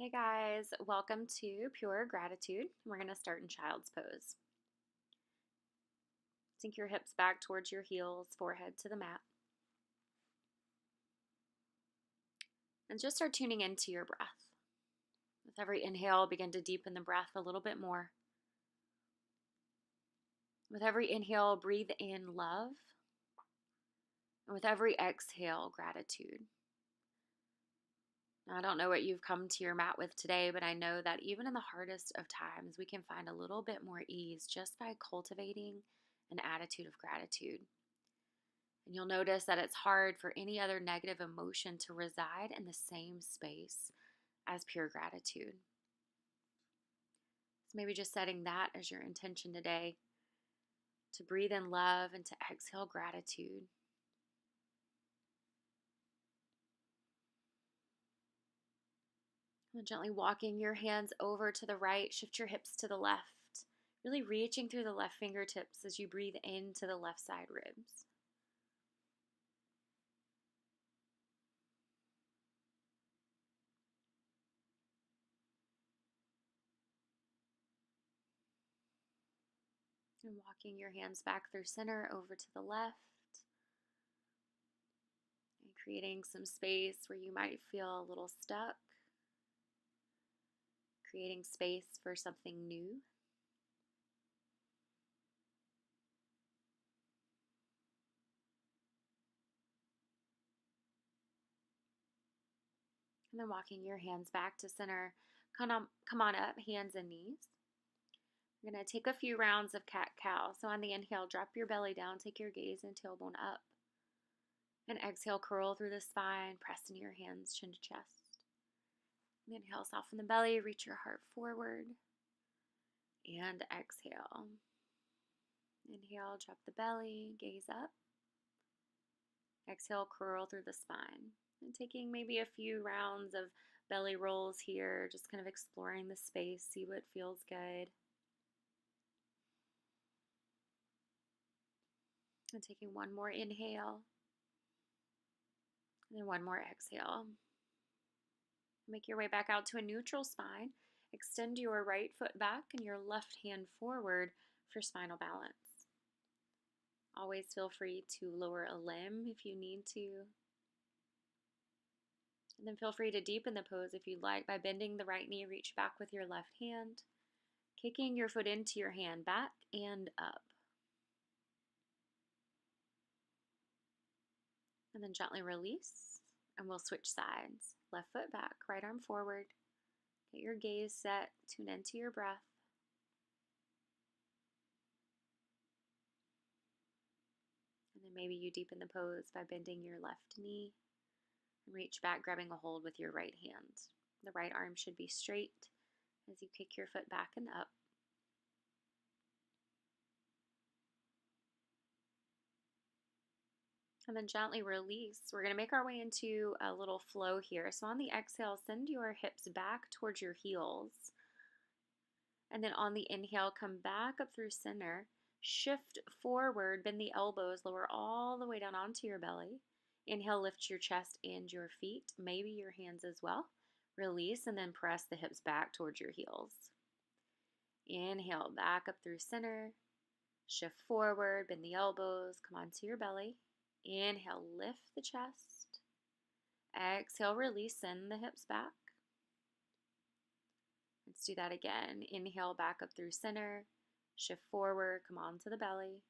Hey guys, welcome to Pure Gratitude. We're going to start in Child's Pose. Sink your hips back towards your heels, forehead to the mat. And just start tuning into your breath. With every inhale, begin to deepen the breath a little bit more. With every inhale, breathe in love. And with every exhale, gratitude. Now, I don't know what you've come to your mat with today, but I know that even in the hardest of times, we can find a little bit more ease just by cultivating an attitude of gratitude. And you'll notice that it's hard for any other negative emotion to reside in the same space as pure gratitude. So maybe just setting that as your intention today, to breathe in love and to exhale gratitude. And gently walking your hands over to the right, shift your hips to the left, really reaching through the left fingertips as you breathe into the left side ribs. And walking your hands back through center over to the left. And creating some space where you might feel a little stuck. Creating space for something new. And then walking your hands back to center. Come on up, hands and knees. We're going to take a few rounds of cat-cow. So on the inhale, drop your belly down, take your gaze and tailbone up. And exhale, curl through the spine, press into your hands, chin to chest. And inhale, soften the belly, reach your heart forward. And exhale. Inhale, drop the belly, gaze up. Exhale, curl through the spine. And taking maybe a few rounds of belly rolls here, just kind of exploring the space, see what feels good. And taking one more inhale. And then one more exhale. Make your way back out to a neutral spine. Extend your right foot back and your left hand forward for spinal balance. Always feel free to lower a limb if you need to. And then feel free to deepen the pose if you'd like by bending the right knee, reach back with your left hand, kicking your foot into your hand, back and up. And then gently release, and we'll switch sides. Left foot back, right arm forward. Get your gaze set, tune into your breath. And then maybe you deepen the pose by bending your left knee and reach back, grabbing a hold with your right hand. The right arm should be straight as you kick your foot back and up. And then gently release. We're going to make our way into a little flow here. So on the exhale, send your hips back towards your heels. And then on the inhale, come back up through center. Shift forward, bend the elbows, lower all the way down onto your belly. Inhale, lift your chest and your feet, maybe your hands as well. Release and then press the hips back towards your heels. Inhale, back up through center. Shift forward, bend the elbows, come onto your belly. Inhale, lift the chest. Exhale, release, send the hips back. Let's do that again. Inhale, back up through center. Shift forward, come onto the belly.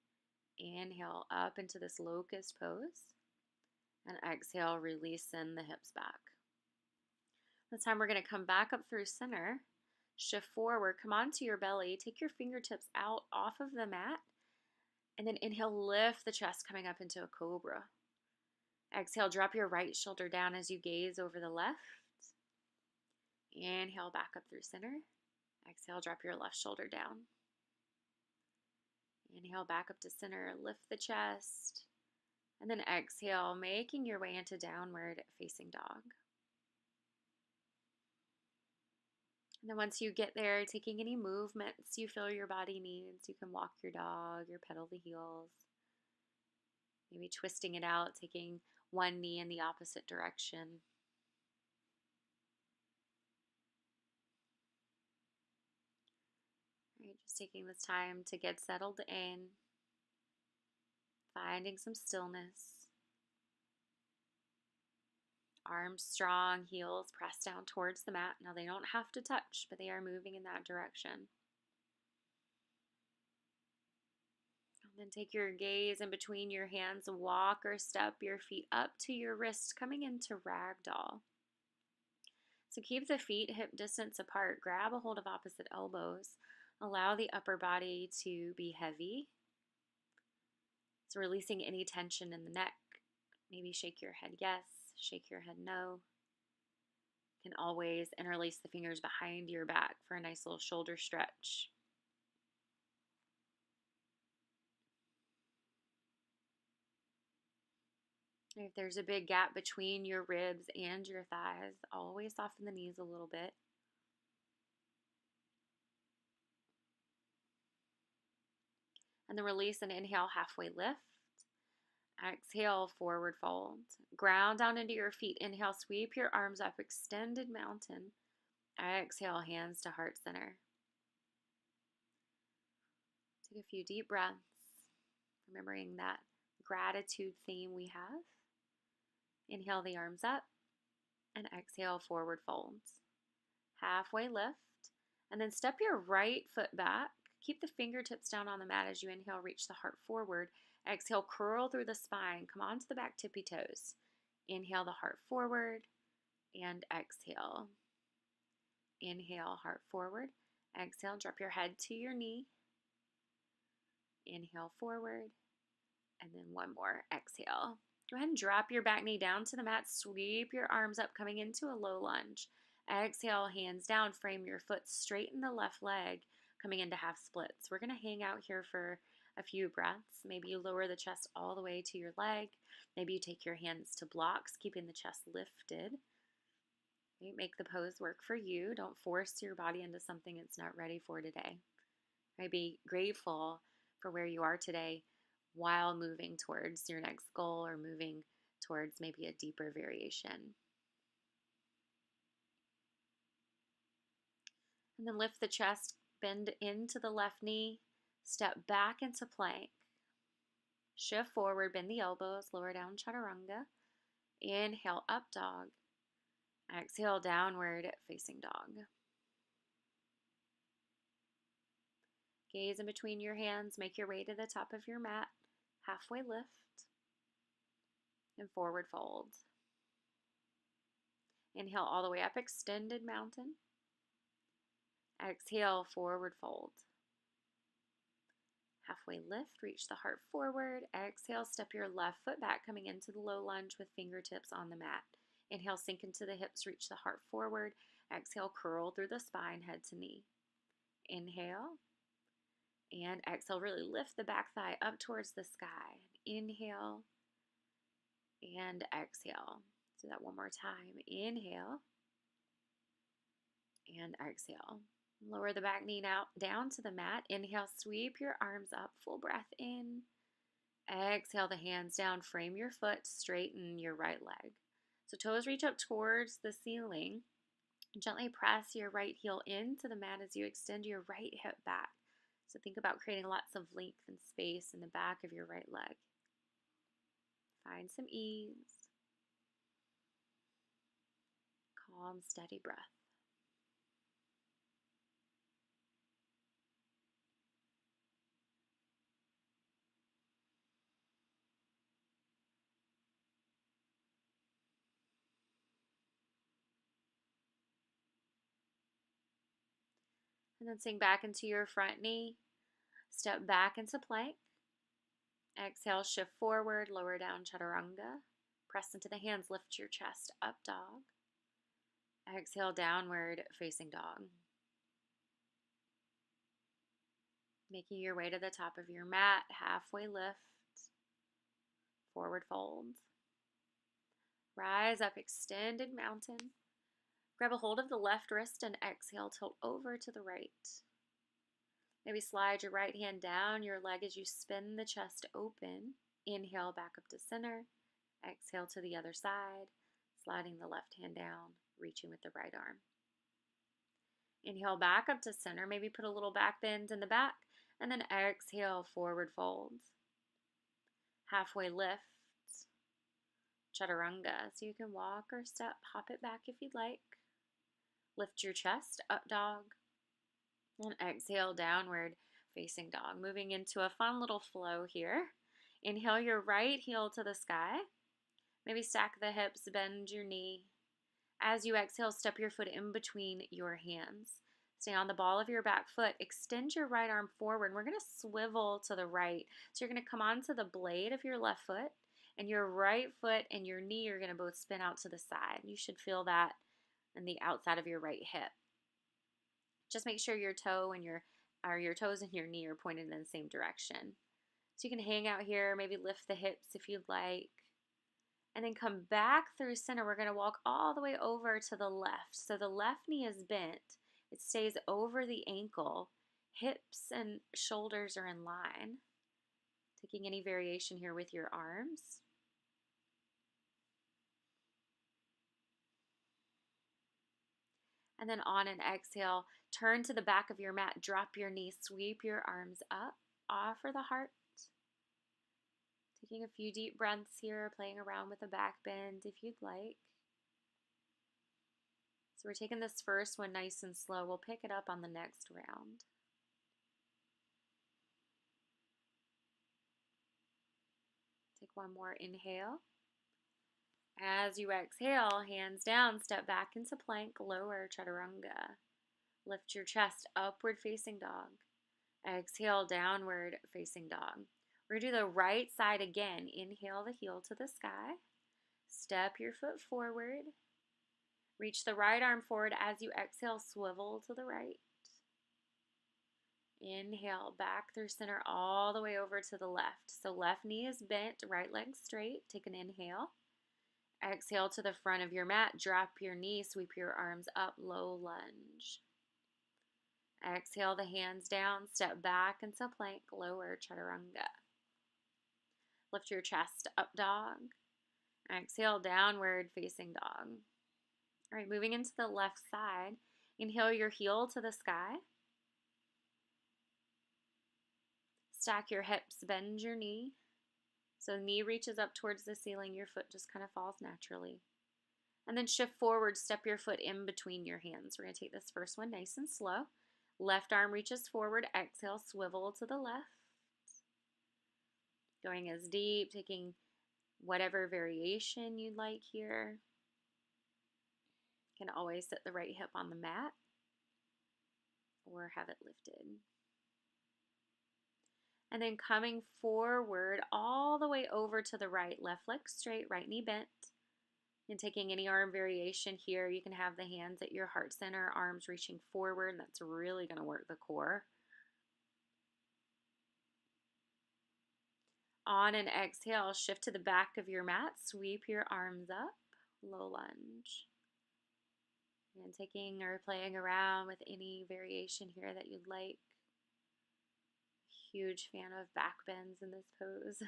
Inhale, up into this locust pose. And exhale, release, send the hips back. This time we're going to come back up through center. Shift forward, come onto your belly. Take your fingertips out off of the mat. And then inhale, lift the chest, coming up into a cobra. Exhale, drop your right shoulder down as you gaze over the left. Inhale, back up through center. Exhale, drop your left shoulder down. Inhale, back up to center, lift the chest. And then exhale, making your way into downward facing dog. And then once you get there, taking any movements you feel your body needs. You can walk your dog, or pedal the heels. Maybe twisting it out, taking one knee in the opposite direction. Right, just taking this time to get settled in, finding some stillness. Arms strong, heels pressed down towards the mat. Now they don't have to touch, but they are moving in that direction. And then take your gaze in between your hands, walk or step your feet up to your wrists, coming into Ragdoll. So keep the feet hip distance apart. Grab a hold of opposite elbows. Allow the upper body to be heavy. So releasing any tension in the neck. Maybe shake your head yes, shake your head no. You can always interlace the fingers behind your back for a nice little shoulder stretch. If there's a big gap between your ribs and your thighs, always soften the knees a little bit. And then release and inhale, halfway lift. Exhale, forward fold. Ground down into your feet. Inhale, sweep your arms up, extended mountain. Exhale, hands to heart center. Take a few deep breaths, remembering that gratitude theme we have. Inhale the arms up and exhale, forward folds. Halfway lift, and then step your right foot back. Keep the fingertips down on the mat as you inhale, reach the heart forward. Exhale, curl through the spine. Come onto the back tippy toes. Inhale the heart forward and exhale. Inhale, heart forward. Exhale, drop your head to your knee. Inhale forward, and then one more. Exhale. Go ahead and drop your back knee down to the mat. Sweep your arms up, coming into a low lunge. Exhale, hands down. Frame your foot. Straighten the left leg, coming into half splits. We're going to hang out here for a few breaths. Maybe you lower the chest all the way to your leg. Maybe you take your hands to blocks, keeping the chest lifted. Make the pose work for you. Don't force your body into something it's not ready for today. Be grateful for where you are today while moving towards your next goal or moving towards maybe a deeper variation. And then lift the chest, bend into the left knee, step back into plank. Shift forward, bend the elbows, lower down chaturanga. Inhale, up dog. Exhale, downward facing dog. Gaze in between your hands, make your way to the top of your mat. Halfway lift and forward fold. Inhale all the way up, extended mountain. Exhale, forward fold. Halfway lift, reach the heart forward. Exhale, step your left foot back, coming into the low lunge with fingertips on the mat. Inhale, sink into the hips, reach the heart forward. Exhale, curl through the spine, head to knee. Inhale. And exhale, really lift the back thigh up towards the sky. Inhale and exhale. Do that one more time. Inhale and exhale. Lower the back knee now down to the mat. Inhale, sweep your arms up, full breath in. Exhale the hands down, frame your foot, straighten your right leg. So toes reach up towards the ceiling. Gently press your right heel into the mat as you extend your right hip back. So think about creating lots of length and space in the back of your right leg. Find some ease. Calm, steady breath. And then sink back into your front knee. Step back into plank. Exhale, shift forward, lower down chaturanga. Press into the hands, lift your chest, up dog. Exhale, downward facing dog. Making your way to the top of your mat, halfway lift. Forward fold. Rise up, extended mountain. Grab a hold of the left wrist and exhale, tilt over to the right. Maybe slide your right hand down your leg as you spin the chest open. Inhale back up to center. Exhale to the other side, sliding the left hand down, reaching with the right arm. Inhale back up to center. Maybe put a little back bend in the back. And then exhale, forward fold. Halfway lift. Chaturanga. So you can walk or step, hop it back if you'd like. Lift your chest, up dog. And exhale, downward facing dog. Moving into a fun little flow here. Inhale your right heel to the sky. Maybe stack the hips, bend your knee. As you exhale, step your foot in between your hands. Stay on the ball of your back foot. Extend your right arm forward. We're going to swivel to the right. So you're going to come onto the blade of your left foot, and your right foot and your knee are going to both spin out to the side. You should feel that in the outside of your right hip. Just make sure your toe and your toes and your knee are pointed in the same direction. So you can hang out here, maybe lift the hips if you'd like. And then come back through center. We're going to walk all the way over to the left. So the left knee is bent. It stays over the ankle. Hips and shoulders are in line. Taking any variation here with your arms. And then on an exhale, turn to the back of your mat. Drop your knees. Sweep your arms up. Offer the heart. Taking a few deep breaths here, playing around with a back bend if you'd like. So we're taking this first one nice and slow. We'll pick it up on the next round. Take one more inhale. As you exhale, hands down, step back into plank, lower chaturanga. Lift your chest, upward facing dog. Exhale, downward facing dog. We're going to do the right side again. Inhale the heel to the sky. Step your foot forward. Reach the right arm forward. As you exhale, swivel to the right. Inhale, back through center all the way over to the left. So left knee is bent, right leg straight. Take an inhale. Exhale to the front of your mat. Drop your knee, sweep your arms up, low lunge. Exhale the hands down, step back into plank, lower chaturanga. Lift your chest, up dog. Exhale, downward facing dog. All right, moving into the left side. Inhale your heel to the sky. Stack your hips, bend your knee. So the knee reaches up towards the ceiling, your foot just kind of falls naturally. And then shift forward, step your foot in between your hands. We're going to take this first one nice and slow. Left arm reaches forward, exhale, swivel to the left. Going as deep, taking whatever variation you'd like here. You can always set the right hip on the mat or have it lifted. And then coming forward all the way over to the right, left leg straight, right knee bent. And taking any arm variation here, you can have the hands at your heart center, arms reaching forward. That's really going to work the core. On an exhale, shift to the back of your mat, sweep your arms up, low lunge. And taking or playing around with any variation here that you'd like. Huge fan of back bends in this pose.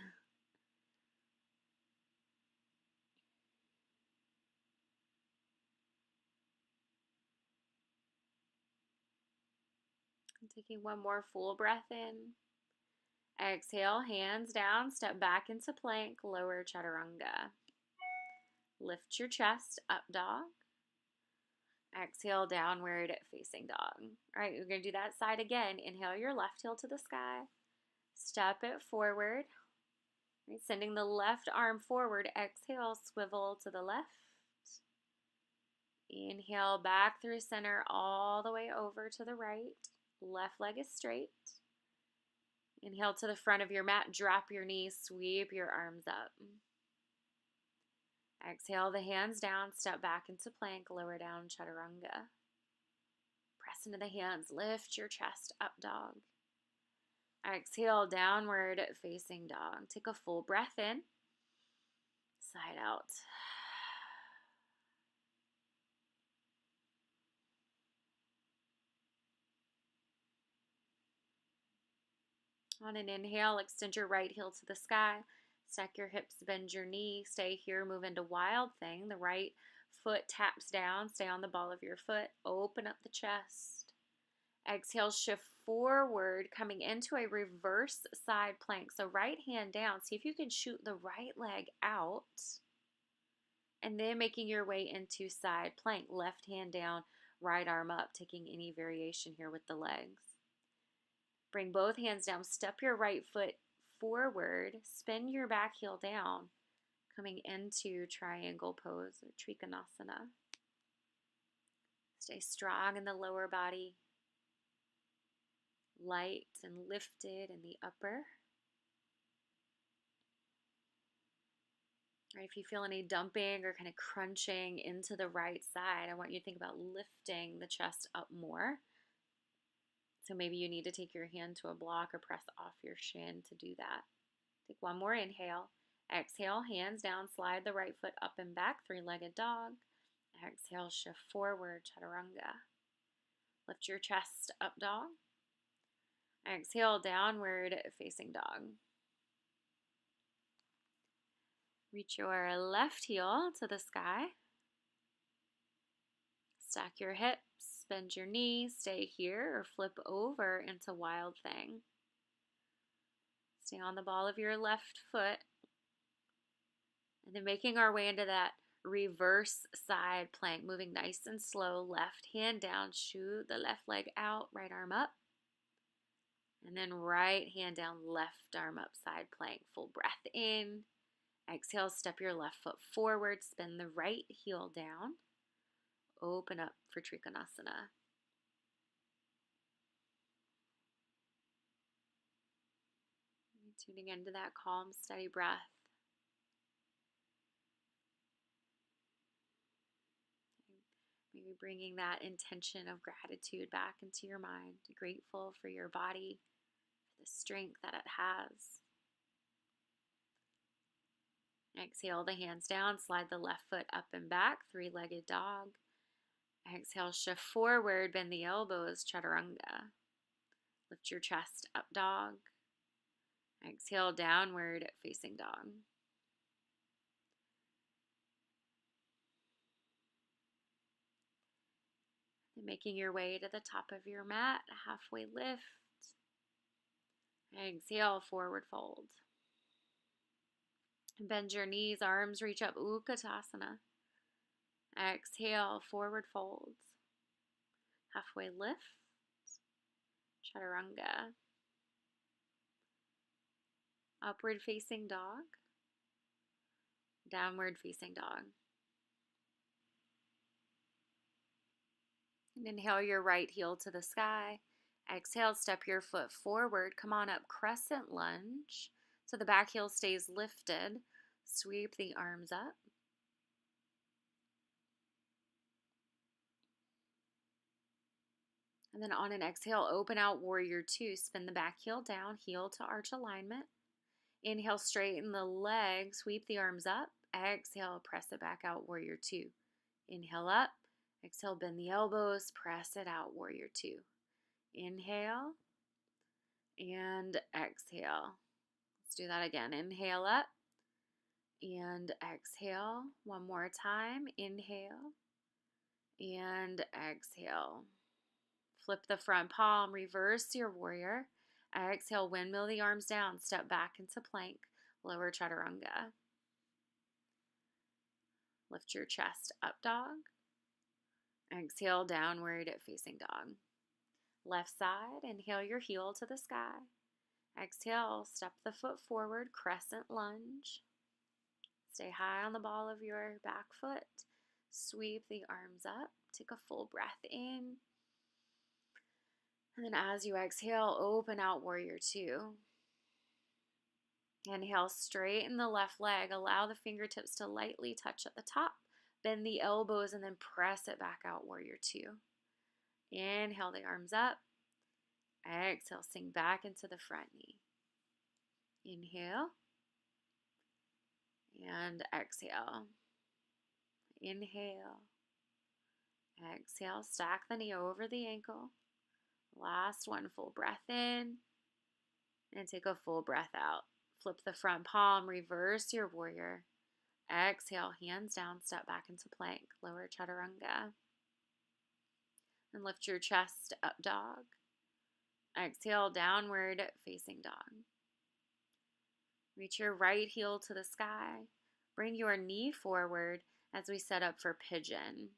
And taking one more full breath in. Exhale, hands down, step back into plank, lower chaturanga. Lift your chest, up dog. Exhale, downward facing dog. All right, we're going to do that side again. Inhale your left heel to the sky. Step it forward. Right, sending the left arm forward. Exhale, swivel to the left. Inhale, back through center all the way over to the right. Left leg is straight. Inhale to the front of your mat. Drop your knees. Sweep your arms up. Exhale the hands down. Step back into plank. Lower down chaturanga. Press into the hands. Lift your chest. Up dog. Exhale, downward facing dog. Take a full breath in. Side out. On an inhale, extend your right heel to the sky. Stack your hips, bend your knee. Stay here, move into Wild Thing. The right foot taps down. Stay on the ball of your foot. Open up the chest. Exhale, shift forward, coming into a reverse side plank. So right hand down. See if you can shoot the right leg out. And then making your way into side plank. Left hand down, right arm up, taking any variation here with the legs. Bring both hands down. Step your right foot forward. Spin your back heel down, coming into triangle pose or Trikonasana. Stay strong in the lower body. Light and lifted in the upper. Or if you feel any dumping or kind of crunching into the right side, I want you to think about lifting the chest up more. So maybe you need to take your hand to a block or press off your shin to do that. Take one more inhale. Exhale, hands down, slide the right foot up and back, three-legged dog. Exhale, shift forward, chaturanga. Lift your chest up, dog. Exhale, downward facing dog. Reach your left heel to the sky. Stack your hips, bend your knees, stay here or flip over into wild thing. Stay on the ball of your left foot. And then making our way into that reverse side plank, moving nice and slow, left hand down, shoot the left leg out, right arm up. And then right hand down, left arm up, side plank, full breath in. Exhale, step your left foot forward, spin the right heel down. Open up for Trikonasana. Tuning into that calm, steady breath. Maybe bringing that intention of gratitude back into your mind. Grateful for your body, for the strength that it has. Exhale the hands down, slide the left foot up and back, three-legged dog. Exhale, shift forward, bend the elbows, chaturanga. Lift your chest up, dog. Exhale, downward facing dog. And making your way to the top of your mat, halfway lift. Exhale, forward fold. Bend your knees, arms reach up, Utkatasana. Exhale, forward fold. Halfway lift, chaturanga. Upward facing dog, downward facing dog. And inhale your right heel to the sky. Exhale, step your foot forward. Come on up, Crescent Lunge. So the back heel stays lifted. Sweep the arms up. And then on an exhale, open out Warrior Two. Spin the back heel down, heel to arch alignment. Inhale, straighten the legs, sweep the arms up. Exhale, press it back out, Warrior Two. Inhale up. Exhale, bend the elbows, press it out, Warrior Two. Inhale and exhale. Let's do that again. Inhale up and exhale. One more time. Inhale and exhale. Flip the front palm, reverse your warrior. Exhale, windmill the arms down, step back into plank, lower chaturanga. Lift your chest up, dog. Exhale, downward facing dog. Left side, inhale your heel to the sky. Exhale, step the foot forward, Crescent Lunge. Stay high on the ball of your back foot. Sweep the arms up. Take a full breath in. And then as you exhale, open out Warrior Two. Inhale, straighten the left leg. Allow the fingertips to lightly touch at the top. Bend the elbows and then press it back out, Warrior Two. Inhale the arms up. Exhale, sink back into the front knee. Inhale. And exhale. Inhale. Exhale, stack the knee over the ankle. Last one, full breath in. And take a full breath out. Flip the front palm, reverse your warrior. Exhale, hands down, step back into plank, lower chaturanga. And lift your chest, up dog. Exhale, downward facing dog. Reach your right heel to the sky. Bring your knee forward as we set up for pigeon.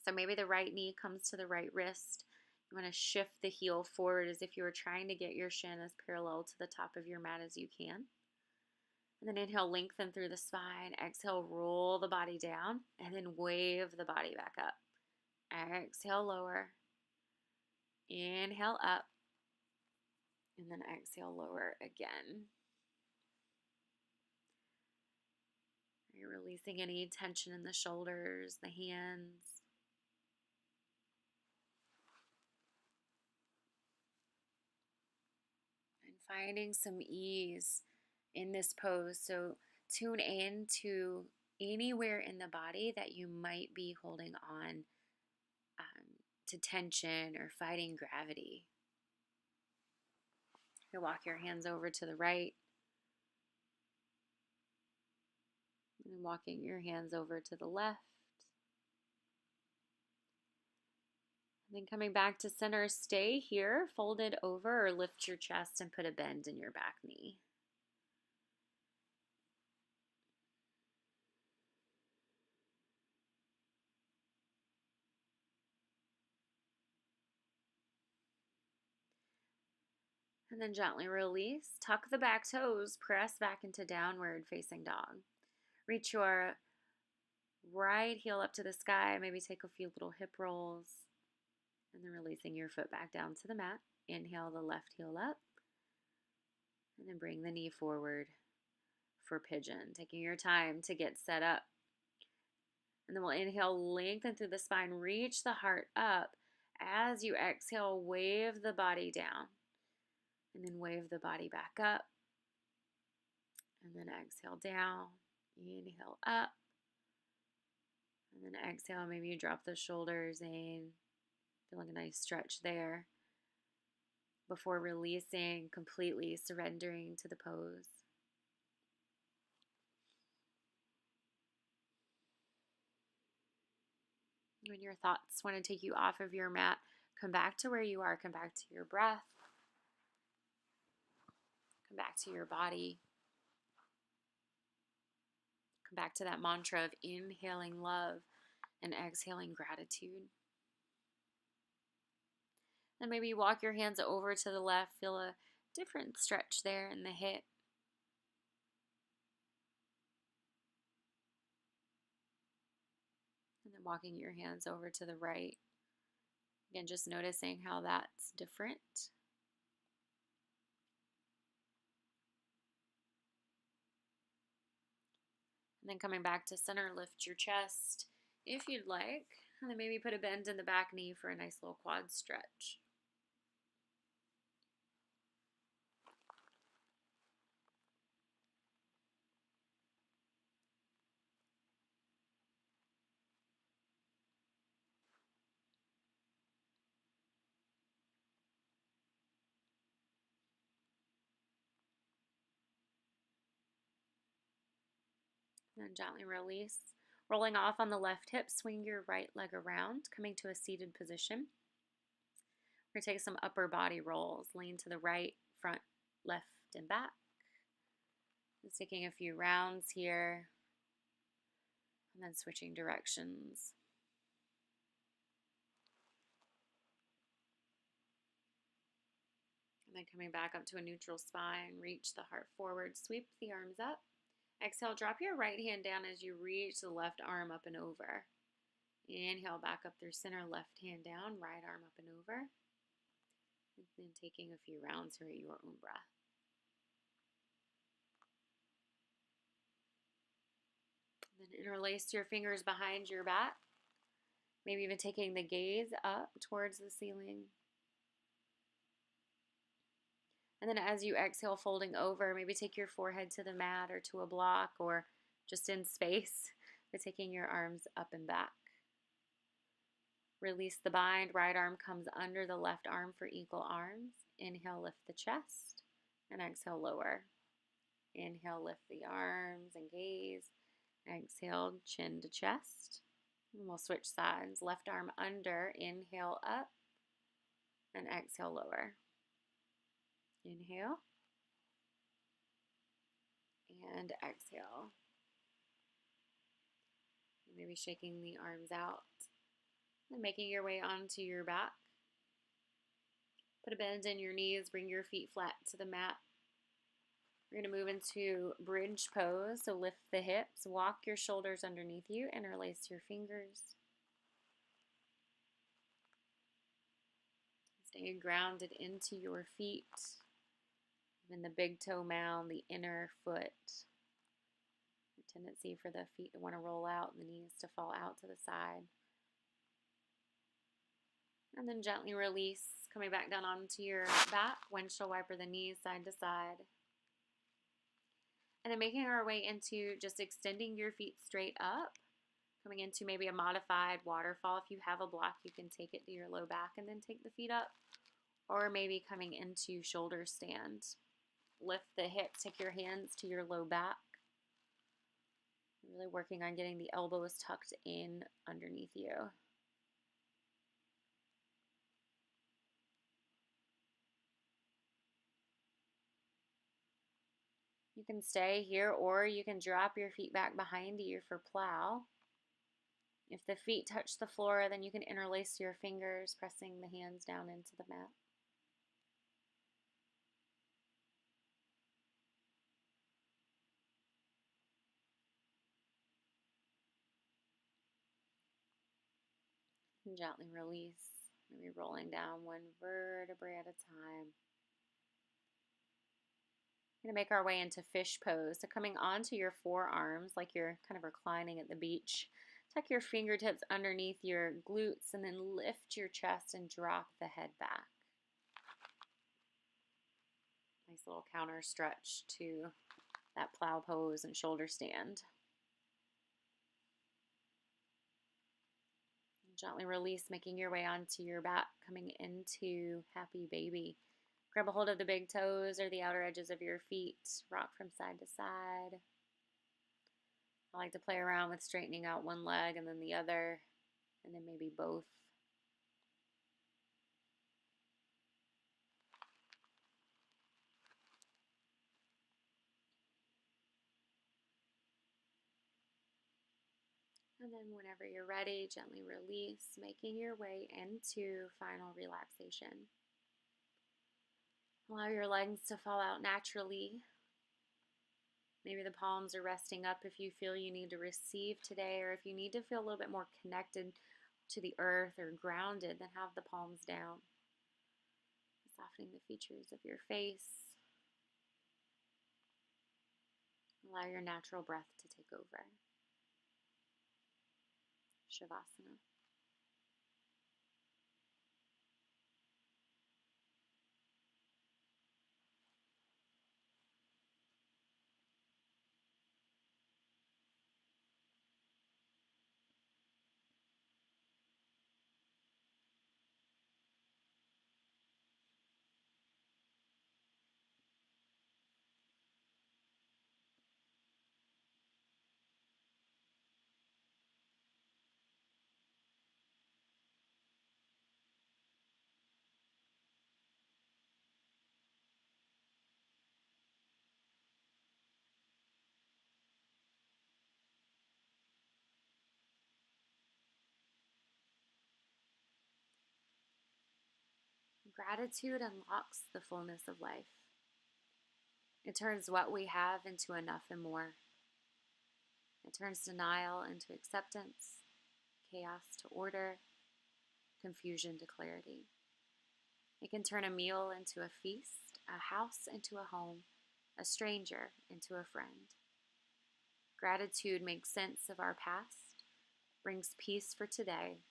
So maybe the right knee comes to the right wrist. You want to shift the heel forward as if you were trying to get your shin as parallel to the top of your mat as you can. And then inhale, lengthen through the spine. Exhale, roll the body down, and then wave the body back up. Exhale, lower. Inhale, up. And then exhale, lower again. You're releasing any tension in the shoulders, the hands. And finding some ease in this pose. So tune in to anywhere in the body that you might be holding on to tension or fighting gravity. You walk your hands over to the right. And walking your hands over to the left. And then coming back to center, stay here, folded over, or lift your chest and put a bend in your back knee. And then gently release. Tuck the back toes, press back into downward facing dog. Reach your right heel up to the sky, maybe take a few little hip rolls. And then releasing your foot back down to the mat. Inhale the left heel up. And then bring the knee forward for pigeon. Taking your time to get set up. And then we'll inhale, lengthen through the spine, reach the heart up. As you exhale, wave the body down. And then wave the body back up. And then exhale down. Inhale up. And then exhale, maybe you drop the shoulders in. Feeling a nice stretch there. Before releasing, completely surrendering to the pose. When your thoughts want to take you off of your mat, come back to where you are. Come back to your breath. Come back to your body. Come back to that mantra of inhaling love and exhaling gratitude. And maybe you walk your hands over to the left. Feel a different stretch there in the hip. And then walking your hands over to the right. Again, just noticing how that's different. And then coming back to center, lift your chest if you'd like. And then maybe put a bend in the back knee for a nice little quad stretch. And then gently release. Rolling off on the left hip, swing your right leg around, coming to a seated position. We're going to take some upper body rolls. Lean to the right, front, left, and back. Just taking a few rounds here. And then switching directions. And then coming back up to a neutral spine. Reach the heart forward. Sweep the arms up. Exhale, drop your right hand down as you reach the left arm up and over. Inhale, back up through center, left hand down, right arm up and over. And then taking a few rounds here at your own breath. And then interlace your fingers behind your back. Maybe even taking the gaze up towards the ceiling. And then as you exhale, folding over, maybe take your forehead to the mat or to a block or just in space, but taking your arms up and back. Release the bind. Right arm comes under the left arm for eagle arms. Inhale, lift the chest, and exhale, lower. Inhale, lift the arms and gaze. Exhale, chin to chest. And we'll switch sides. Left arm under, inhale up, and exhale lower. Inhale, and exhale. Maybe shaking the arms out. And making your way onto your back. Put a bend in your knees, bring your feet flat to the mat. We're going to move into bridge pose, so lift the hips, walk your shoulders underneath you, interlace your fingers. Stay grounded into your feet, even the big toe mound, the inner foot. The tendency for the feet to want to roll out, the knees to fall out to the side. And then gently release, coming back down onto your back, windshield wiper the knees side to side. And then making our way into just extending your feet straight up, coming into maybe a modified waterfall. If you have a block, you can take it to your low back and then take the feet up. Or maybe coming into shoulder stand. Lift the hips, take your hands to your low back. Really working on getting the elbows tucked in underneath you. You can stay here, or you can drop your feet back behind you for plow. If the feet touch the floor, then you can interlace your fingers, pressing the hands down into the mat. And gently release, maybe rolling down one vertebrae at a time. We're going to make our way into fish pose. So coming onto your forearms like you're kind of reclining at the beach. Tuck your fingertips underneath your glutes and then lift your chest and drop the head back. Nice little counter stretch to that plow pose and shoulder stand. Gently release, making your way onto your back, coming into happy baby. Grab a hold of the big toes or the outer edges of your feet. Rock from side to side. I like to play around with straightening out one leg and then the other, and then maybe both. And then whenever you're ready, gently release, making your way into final relaxation. Allow your legs to fall out naturally. Maybe the palms are resting up if you feel you need to receive today, or if you need to feel a little bit more connected to the earth or grounded, then have the palms down. Softening the features of your face. Allow your natural breath to take over. Shavasana. Gratitude unlocks the fullness of life. It turns what we have into enough and more. It turns denial into acceptance, chaos to order, confusion to clarity. It can turn a meal into a feast, a house into a home, a stranger into a friend. Gratitude makes sense of our past, brings peace for today,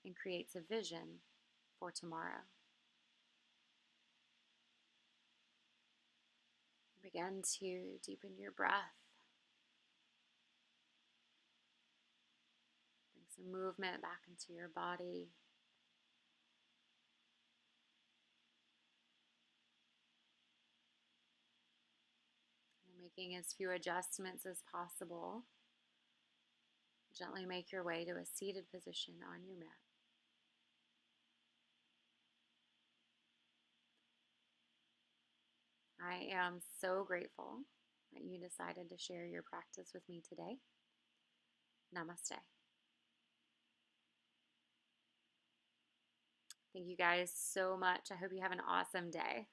and creates a vision for tomorrow. Begin to deepen your breath. Bring some movement back into your body. And making as few adjustments as possible. Gently make your way to a seated position on your mat. I am so grateful that you decided to share your practice with me today. Namaste. Thank you guys so much. I hope you have an awesome day.